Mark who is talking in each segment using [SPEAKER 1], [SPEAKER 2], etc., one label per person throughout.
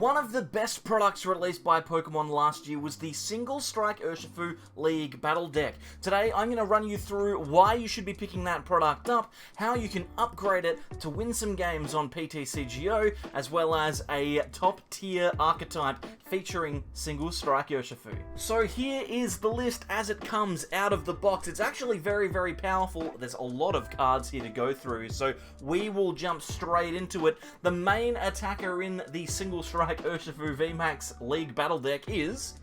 [SPEAKER 1] One of the best products released by Pokemon last year was the Single Strike Urshifu League Battle Deck. Today I'm going to run you through why you should be picking that product up, how you can upgrade it to win some games on PTCGO, as well as a top tier archetype featuring Single Strike Urshifu. So here is the list as it comes out of the box. It's actually very, very powerful. There's a lot of cards here to go through, so we will jump straight into it. The main attacker in the Single Strike Urshifu VMAX League Battle Deck is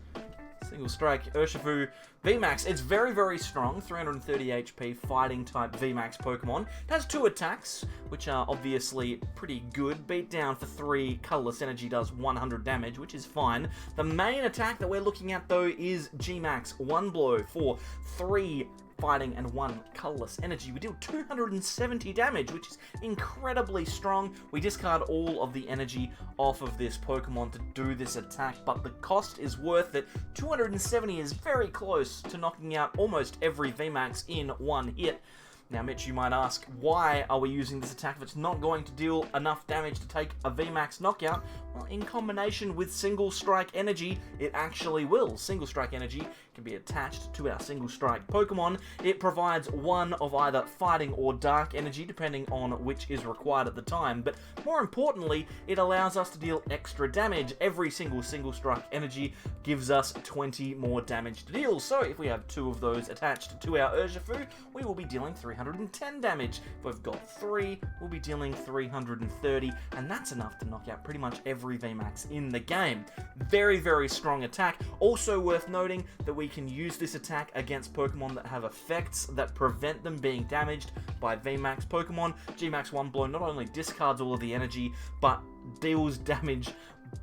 [SPEAKER 1] Single Strike Urshifu VMAX. It's very, very strong, 330 HP fighting type VMAX Pokemon. It has 2 attacks, which are obviously pretty good. Beat down for 3, colorless energy does 100 damage, which is fine. The main attack that we're looking at though is G-Max, 1 blow for 3 fighting and 1 colorless energy. We deal 270 damage, which is incredibly strong. We discard all of the energy off of this Pokemon to do this attack, but the cost is worth it. 270 is very close to knocking out almost every VMAX in one hit. Now, Mitch, you might ask, why are we using this attack if it's not going to deal enough damage to take a VMAX knockout? Well, in combination with Single Strike Energy, it actually will. Single Strike Energy can be attached to our Single Strike Pokemon. It provides 1 of either Fighting or Dark Energy, depending on which is required at the time. But more importantly, it allows us to deal extra damage. Every single Single Strike Energy gives us 20 more damage to deal. So if we have 2 of those attached to our Urshifu, we will be dealing 310 damage. If we've got 3, we'll be dealing 330, and that's enough to knock out pretty much every VMAX in the game. Very, very strong attack. Also worth noting that we can use this attack against Pokemon that have effects that prevent them being damaged by VMAX Pokemon. G-Max 1 blow not only discards all of the energy, but deals damage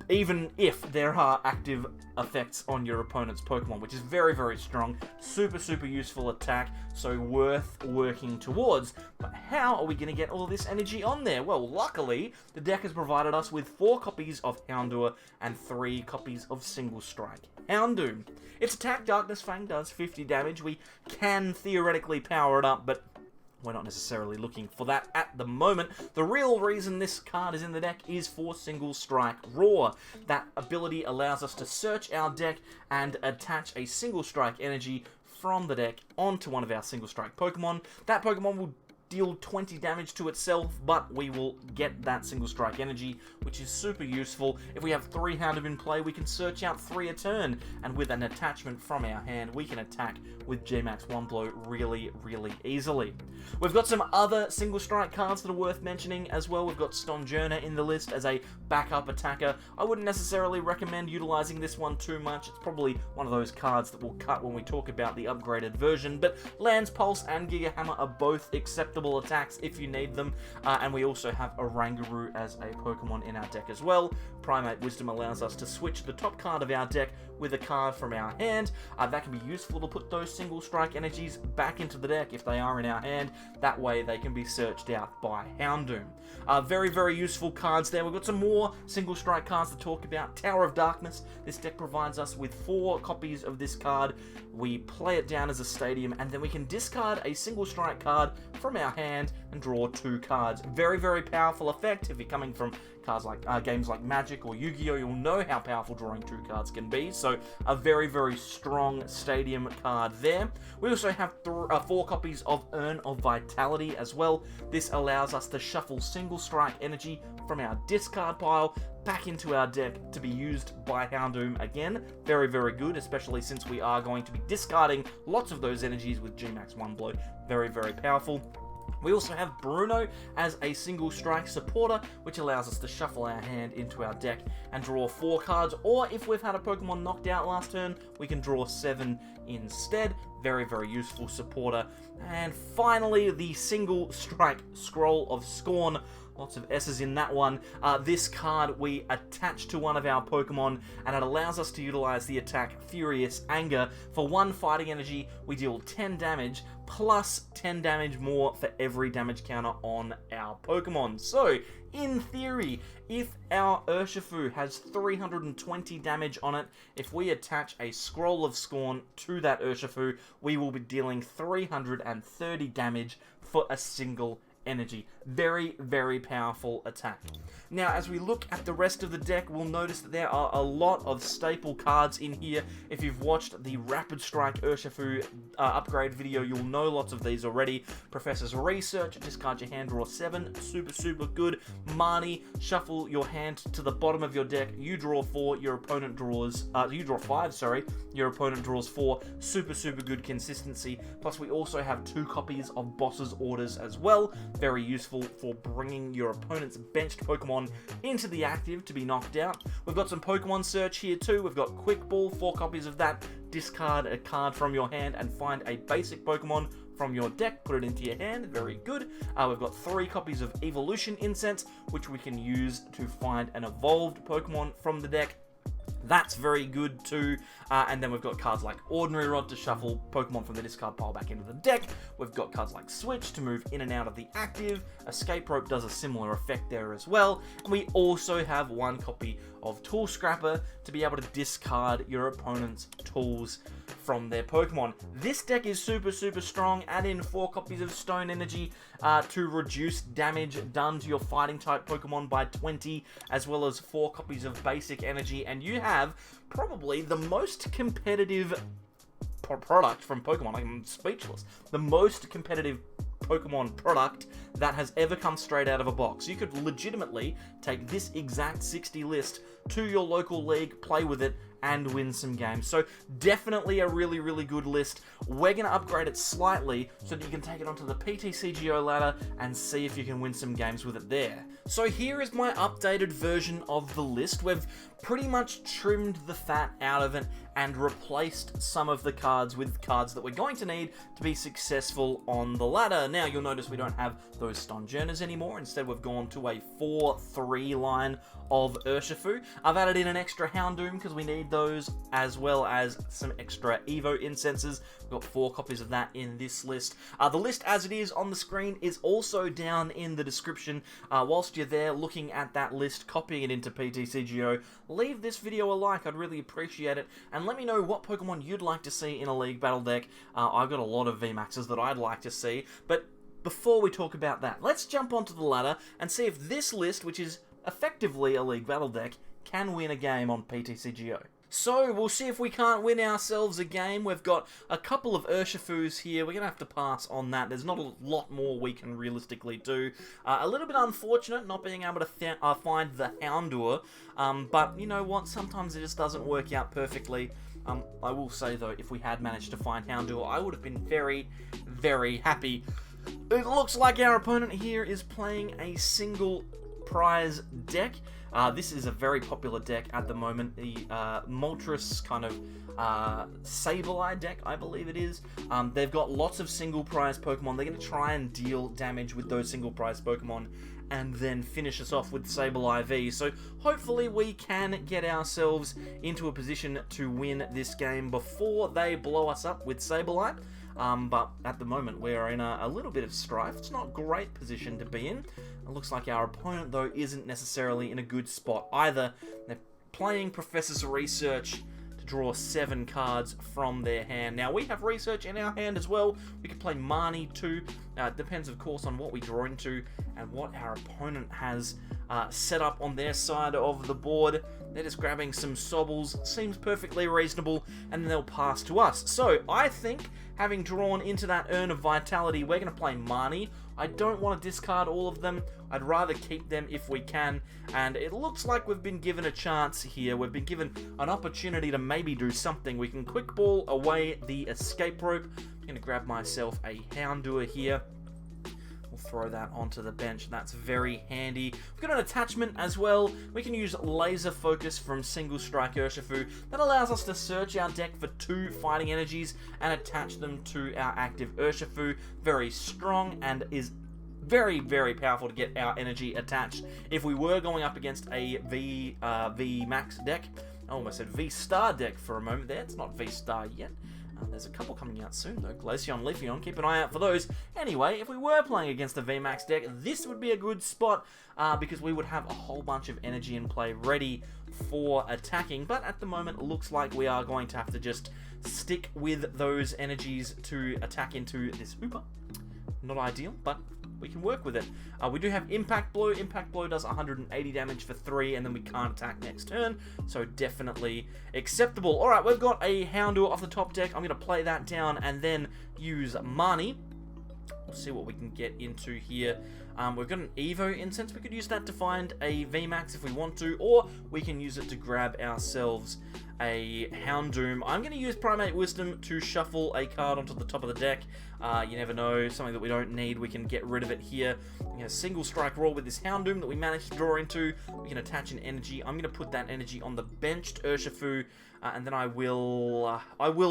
[SPEAKER 1] even if there are active effects on your opponent's Pokemon, which is very, very strong. Super, super useful attack, so worth working towards. But how are we going to get all this energy on there? Well, luckily, the deck has provided us with 4 copies of Houndour and 3 copies of Single Strike Houndoom. Its attack, Darkness Fang, does 50 damage. We can theoretically power it up, but we're not necessarily looking for that at the moment. The real reason this card is in the deck is for Single Strike Roar. That ability allows us to search our deck and attach a Single Strike energy from the deck onto one of our Single Strike Pokemon. That Pokemon will deal 20 damage to itself, but we will get that Single Strike energy, which is super useful. If we have 3 Houndoom in play, we can search out 3 a turn, and with an attachment from our hand, we can attack with G-Max 1 blow really, really easily. We've got some other Single Strike cards that are worth mentioning as well. We've got Stonjourner in the list as a backup attacker. I wouldn't necessarily recommend utilizing this one too much. It's probably one of those cards that we'll cut when we talk about the upgraded version, but Lance Pulse and Giga Hammer are both acceptable attacks if you need them, and we also have Oranguru as a Pokemon in our deck as well. Primate Wisdom allows us to switch the top card of our deck with a card from our hand. That can be useful to put those Single Strike energies back into the deck if they are in our hand. That way they can be searched out by Houndoom. Very, very useful cards there. We've got some more Single Strike cards to talk about. Tower of Darkness. This deck provides us with 4 copies of this card. We play it down as a stadium, and then we can discard a Single Strike card from our hand and draw 2 cards. Very, very powerful effect. If you're coming from cards like games like Magic or Yu-Gi-Oh, you'll know how powerful drawing 2 cards can be. So a very, very strong stadium card there. We also have 4 copies of Urn of Vitality as well. This allows us to shuffle Single Strike energy from our discard pile back into our deck to be used by Houndoom again. Very, very good, especially since we are going to be discarding lots of those energies with G-Max 1 blow. Very, very powerful. We also have Bruno as a Single Strike supporter, which allows us to shuffle our hand into our deck and draw 4 cards, or if we've had a Pokemon knocked out last turn, we can draw 7 instead. Very, very useful supporter. And finally, the Single Strike Scroll of Scorn. Lots of S's in that one. This card we attach to one of our Pokemon, and it allows us to utilize the attack Furious Anger. For 1 fighting energy, we deal 10 damage, plus 10 damage more for every damage counter on our Pokemon. So, in theory, if our Urshifu has 320 damage on it, if we attach a Scroll of Scorn to that Urshifu, we will be dealing 330 damage for a single energy. Very, very powerful attack. Now, as we look at the rest of the deck, we'll notice that there are a lot of staple cards in here. If you've watched the Rapid Strike Urshifu upgrade video, you'll know lots of these already. Professor's Research, discard your hand, draw 7, super, super good. Marnie, shuffle your hand to the bottom of your deck, you draw 4, your opponent draws, you draw 5, sorry, your opponent draws 4, super, super good consistency. Plus, we also have 2 copies of Boss's Orders as well, very useful for bringing your opponent's benched Pokemon into the active to be knocked out. We've got some Pokemon Search here too. We've got Quick Ball, 4 copies of that. Discard a card from your hand and find a basic Pokemon from your deck, put it into your hand, very good. We've got 3 copies of Evolution Incense, which we can use to find an evolved Pokemon from the deck. That's very good too. And then we've got cards like Ordinary Rod to shuffle Pokemon from the discard pile back into the deck. We've got cards like Switch to move in and out of the active. Escape Rope does a similar effect there as well. And we also have 1 copy of Tool Scrapper to be able to discard your opponent's tools from their Pokemon. This deck is super, super strong. Add in 4 copies of Stone Energy to reduce damage done to your fighting type Pokemon by 20, as well as 4 copies of Basic Energy, and you have probably the most competitive product from Pokemon. I'm speechless. The most competitive Pokemon product that has ever come straight out of a box. You could legitimately take this exact 60 list to your local league, play with it, and win some games. So definitely a really, really good list. We're going to upgrade it slightly so that you can take it onto the PTCGO ladder and see if you can win some games with it there. So here is my updated version of the list. We've pretty much trimmed the fat out of it and replaced some of the cards with cards that we're going to need to be successful on the ladder. Now you'll notice we don't have those Stonjourners anymore. Instead we've gone to a 4-3 line of Urshifu. I've added in an extra Houndoom because we need those, as well as some extra Evo Incenses. We've got 4 copies of that in this list. The list as it is on the screen is also down in the description. Whilst you're there looking at that list, copying it into PTCGO, leave this video a like, I'd really appreciate it, and let me know what Pokemon you'd like to see in a League Battle deck. I've got a lot of VMAXs that I'd like to see, but before we talk about that, let's jump onto the ladder and see if this list, which is effectively a League Battle deck, can win a game on PTCGO. So, we'll see if we can't win ourselves a game. We've got a couple of Urshifus here. We're going to have to pass on that. There's not a lot more we can realistically do. A little bit unfortunate not being able to find the Houndour, but you know what? Sometimes it just doesn't work out perfectly. I will say, though, if we had managed to find Houndour, I would have been very, very happy. It looks like our opponent here is playing a single prize deck. This is a very popular deck at the moment, the Moltres kind of Sableye deck, I believe it is. They've got lots of single prize Pokemon. They're going to try and deal damage with those single prize Pokemon and then finish us off with Sableye V. So hopefully we can get ourselves into a position to win this game before they blow us up with Sableye. But at the moment we're in a little bit of strife. It's not a great position to be in. It looks like our opponent, though, isn't necessarily in a good spot either. They're playing Professor's Research to draw 7 cards from their hand. Now, we have Research in our hand as well. We could play Marnie too. It depends, of course, on what we draw into and what our opponent has set up on their side of the board. They're just grabbing some Sobbles. Seems perfectly reasonable, and then they'll pass to us. So, I think, having drawn into that Urn of Vitality, we're going to play Marnie. I don't want to discard all of them. I'd rather keep them if we can, and it looks like we've been given a chance here. We've been given an opportunity to maybe do something. We can Quick Ball away the Escape Rope. I'm going to grab myself a Houndour here. We'll throw that onto the bench. That's very handy. We've got an attachment as well. We can use Laser Focus from Single Strike Urshifu. That allows us to search our deck for 2 fighting energies and attach them to our active Urshifu. Very strong and is very, very powerful to get our energy attached. If we were going up against a VMAX deck, I almost said V-Star deck for a moment there. It's not V-Star yet. There's a couple coming out soon, though. Glaceon, Leafeon, keep an eye out for those. Anyway, if we were playing against a VMAX deck, this would be a good spot because we would have a whole bunch of energy in play ready for attacking. But at the moment, it looks like we are going to have to just stick with those energies to attack into this Hooper. Not ideal, but we can work with it. We do have Impact Blow. Impact Blow does 180 damage for 3, and then we can't attack next turn, so definitely acceptable. Alright, we've got a Houndour off the top deck. I'm going to play that down and then use Marnie. We'll see what we can get into here. We've got an Evo Incense. We could use that to find a VMAX if we want to, or we can use it to grab ourselves a Houndoom. I'm going to use Primate Wisdom to shuffle a card onto the top of the deck. You never know, something that we don't need, we can get rid of it here. We have a single strike roll with this Houndoom that we managed to draw into. We can attach an energy. I'm going to put that energy on the benched Urshifu, and then I will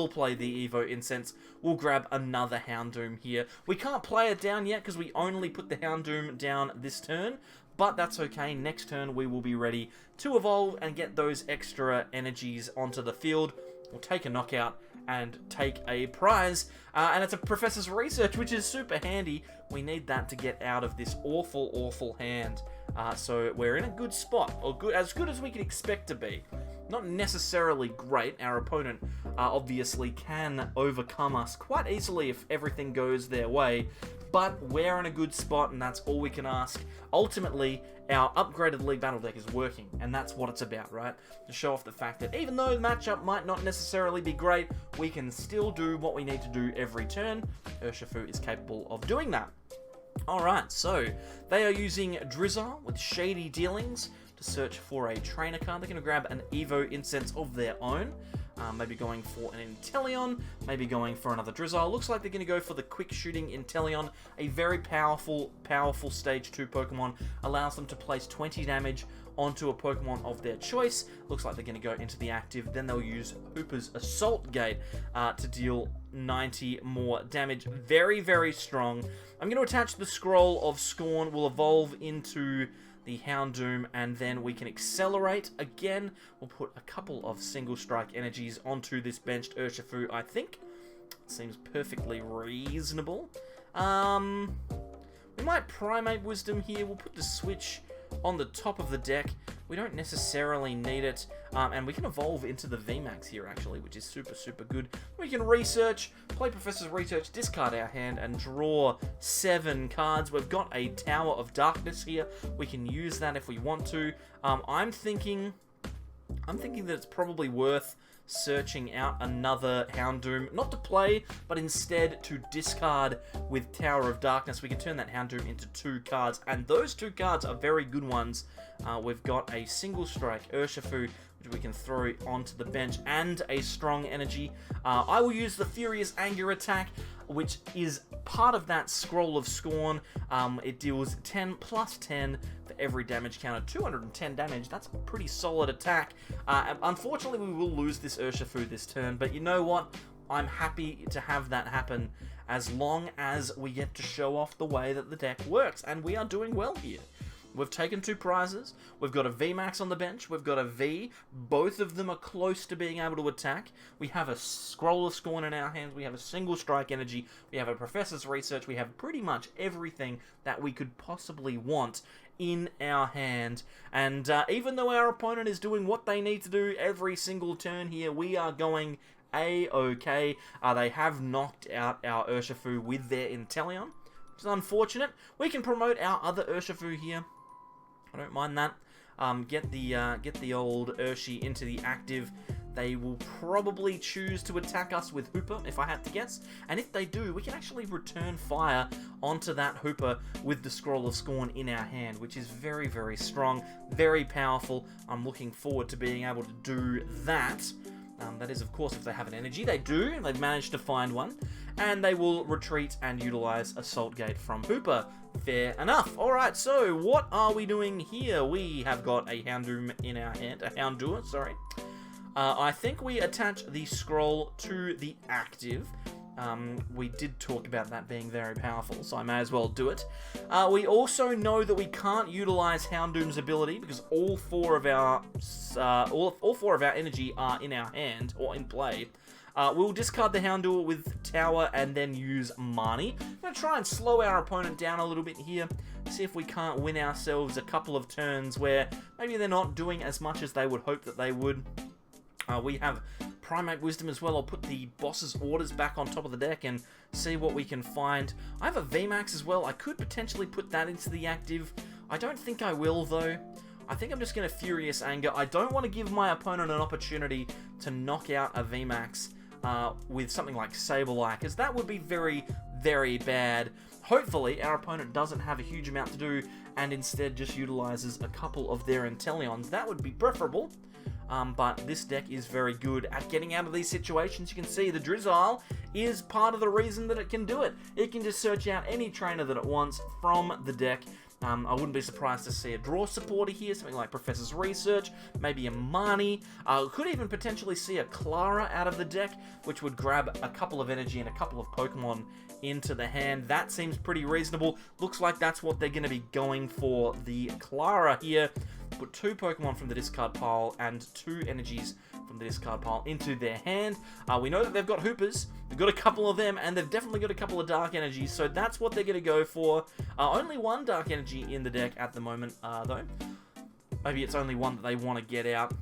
[SPEAKER 1] play the Evo Incense. We'll grab another Houndoom here. We can't play it down yet because we only put the Houndoom down this turn, but that's okay. Next turn we will be ready to evolve and get those extra energies onto the field. We'll take a knockout and take a prize, and it's a Professor's Research, which is super handy. We need that to get out of this awful, awful hand. So we're in a good spot, or as good as we can expect to be. Not necessarily great. Our opponent obviously can overcome us quite easily if everything goes their way, but we're in a good spot, and that's all we can ask. Ultimately, our upgraded League Battle deck is working, and that's what it's about, right? To show off the fact that even though the matchup might not necessarily be great, we can still do what we need to do every turn. Urshifu is capable of doing that. Alright, so they are using Drizzle with Shady Dealings to search for a trainer card. They're going to grab an Evo Incense of their own. Maybe going for an Inteleon, maybe going for another Drizzle. Looks like they're going to go for the quick shooting Inteleon, a very powerful stage 2 Pokemon. Allows them to place 20 damage onto a Pokemon of their choice. Looks like they're going to go into the active. Then they'll use Hooper's Assault Gate to deal 90 more damage. Very, very strong. I'm going to attach the Scroll of Scorn. We'll evolve into the Houndoom, and then we can accelerate again. We'll put a couple of single strike energies onto this benched Urshifu, I think. Seems perfectly reasonable. We might Primate Wisdom here. We'll put the switch on the top of the deck. We don't necessarily need it, and we can evolve into the VMAX here, actually, which is super, super good. We can research, play Professor's Research, discard our hand, and draw 7 cards. We've got a Tower of Darkness here. We can use that if we want to. I'm thinking that it's probably worth searching out another Houndoom, not to play, but instead to discard with Tower of Darkness. We can turn that Houndoom into 2 cards, and those 2 cards are very good ones. We've got a single strike Urshifu, which we can throw onto the bench, and a strong energy. I will use the Furious Anger attack, which is part of that Scroll of Scorn. It deals 10 plus 10 for every damage counter, 210 damage. That's a pretty solid attack. Unfortunately, we will lose this Urshifu this turn, but you know what? I'm happy to have that happen as long as we get to show off the way that the deck works, and we are doing well here. We've taken 2 prizes. We've got a VMAX on the bench. We've got a V. Both of them are close to being able to attack. We have a Scroll of Scorn in our hands. We have a single strike energy. We have a Professor's Research. We have pretty much everything that we could possibly want in our hand. And even though our opponent is doing what they need to do every single turn here, we are going A-okay. They have knocked out our Urshifu with their Inteleon, which is unfortunate. We can promote our other Urshifu here. I don't mind that. Get the old Urshi into the active. They will probably choose to attack us with Hooper, if I had to guess. And if they do, we can actually return fire onto that Hooper with the Scroll of Scorn in our hand, which is very, very strong, very powerful. I'm looking forward to being able to do that. That is, of course, if they have an energy. They do. They've managed to find one. And they will retreat and utilize Assault Gate from Hooper. Fair enough. Alright, so what are we doing here? We have got a Houndoom in our hand. A Houndour, sorry. I think we attach the scroll to the active. We did talk about that being very powerful, so I may as well do it. We also know that we can't utilize Houndoom's ability because all four of our energy are in our hand or in play. We'll discard the Houndour with Tower and then use Marnie. I'm going to try and slow our opponent down a little bit here. See if we can't win ourselves a couple of turns where maybe they're not doing as much as they would hope that they would. We have Primate Wisdom as well. I'll put the boss's orders back on top of the deck and see what we can find. I have a VMAX as well. I could potentially put that into the active. I don't think I will, though. I think I'm just going to Furious Anger. I don't want to give my opponent an opportunity to knock out a VMAX with something like Sableye, because that would be very, very bad. Hopefully, our opponent doesn't have a huge amount to do and instead just utilizes a couple of their Inteleons. That would be preferable. But this deck is very good at getting out of these situations. You can see the Drizzile is part of the reason that it can do it. It can just search out any trainer that it wants from the deck. I wouldn't be surprised to see a draw supporter here, something like Professor's Research, maybe a Marnie. Could even potentially see a Clara out of the deck, which would grab a couple of energy and a couple of Pokemon into the hand. That seems pretty reasonable. Looks like that's what they're going to be going for. The Clara here. Put 2 Pokemon from the discard pile and 2 energies from the discard pile into their hand. We know that they've got Hoopers. They've got a couple of them, and they've definitely got a couple of Dark Energies, so that's what they're going to go for. Only 1 Dark Energy in the deck at the moment, though. Maybe it's only 1 that they want to get out.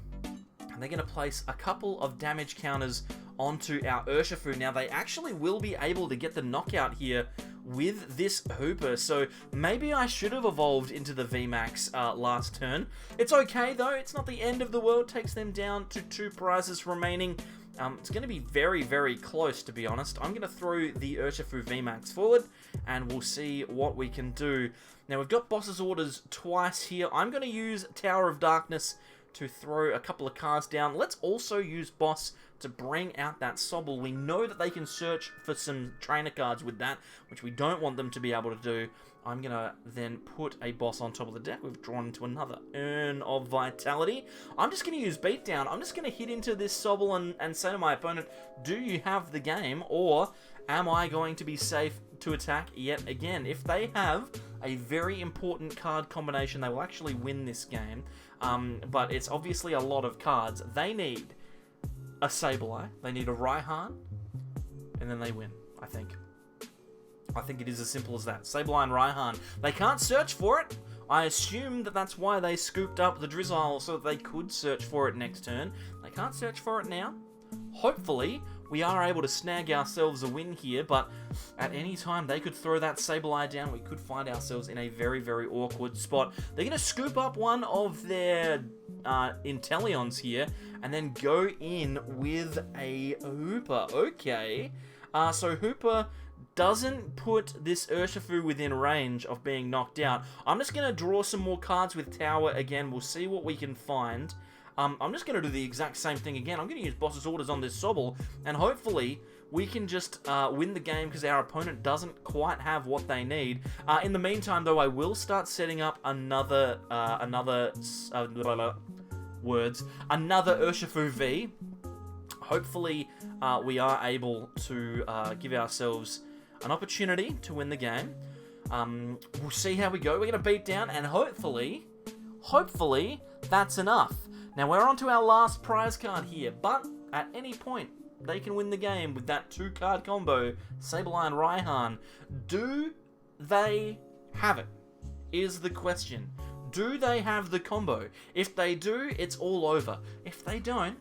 [SPEAKER 1] And they're going to place a couple of damage counters onto our Urshifu. Now, they actually will be able to get the knockout here with this Hooper, so maybe I should have evolved into the VMAX last turn. It's okay, though. It's not the end of the world. Takes them down to 2 prizes remaining. It's going to be very, very close, to be honest. I'm going to throw the Urshifu VMAX forward, and we'll see what we can do. Now, we've got Boss's Orders twice here. I'm going to use Tower of Darkness to throw a couple of cards down. Let's also use Boss to bring out that Sobble. We know that they can search for some trainer cards with that, which we don't want them to be able to do. I'm going to then put a Boss on top of the deck. We've drawn into another Urn of Vitality. I'm just going to use Beatdown. I'm just going to hit into this Sobble and say to my opponent, do you have the game, or am I going to be safe to attack yet again? If they have a very important card combination, they will actually win this game. But it's obviously a lot of cards. They need a Sableye, they need a Raihan, and then they win, I think. I think it is as simple as that. Sableye and Raihan. They can't search for it. I assume that that's why they scooped up the Drizzile, so that they could search for it next turn. They can't search for it now. Hopefully, we are able to snag ourselves a win here, but at any time they could throw that Sableye down. We could find ourselves in a very, very awkward spot. They're going to scoop up one of their Inteleons here, and then go in with a Hooper. Okay, so Hooper doesn't put this Urshifu within range of being knocked out. I'm just going to draw some more cards with Tower again. We'll see what we can find. I'm just going to do the exact same thing again. I'm going to use Boss's Orders on this Sobble, and hopefully we can just win the game because our opponent doesn't quite have what they need. In the meantime, though, I will start setting up another Urshifu V. Hopefully, we are able to give ourselves an opportunity to win the game. We'll see how we go. We're going to beat down, and hopefully, that's enough. Now, we're on to our last prize card here, but at any point, they can win the game with that 2-card combo, Sableye and Raihan. Do they have it, is the question. Do they have the combo? If they do, it's all over. If they don't,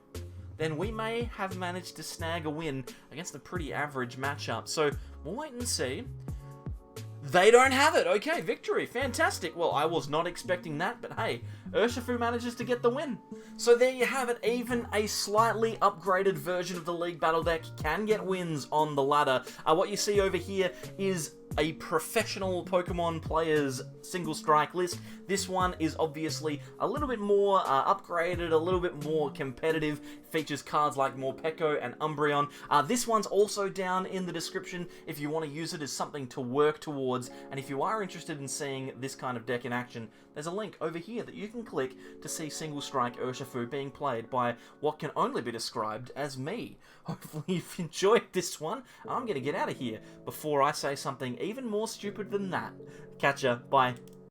[SPEAKER 1] then we may have managed to snag a win against a pretty average matchup. So, we'll wait and see. They don't have it. Okay, victory. Fantastic. Well, I was not expecting that, but hey, Urshifu manages to get the win. So there you have it. Even a slightly upgraded version of the League Battle Deck can get wins on the ladder. What you see over here is a professional Pokemon player's single strike list. This one is obviously a little bit more upgraded, a little bit more competitive. Features cards like Morpeko and Umbreon. This one's also down in the description if you want to use it as something to work towards. And if you are interested in seeing this kind of deck in action, there's a link over here that you can click to see Single Strike Urshifu being played by what can only be described as me. Hopefully you've enjoyed this one. I'm going to get out of here before I say something even more stupid than that. Catch ya. Bye.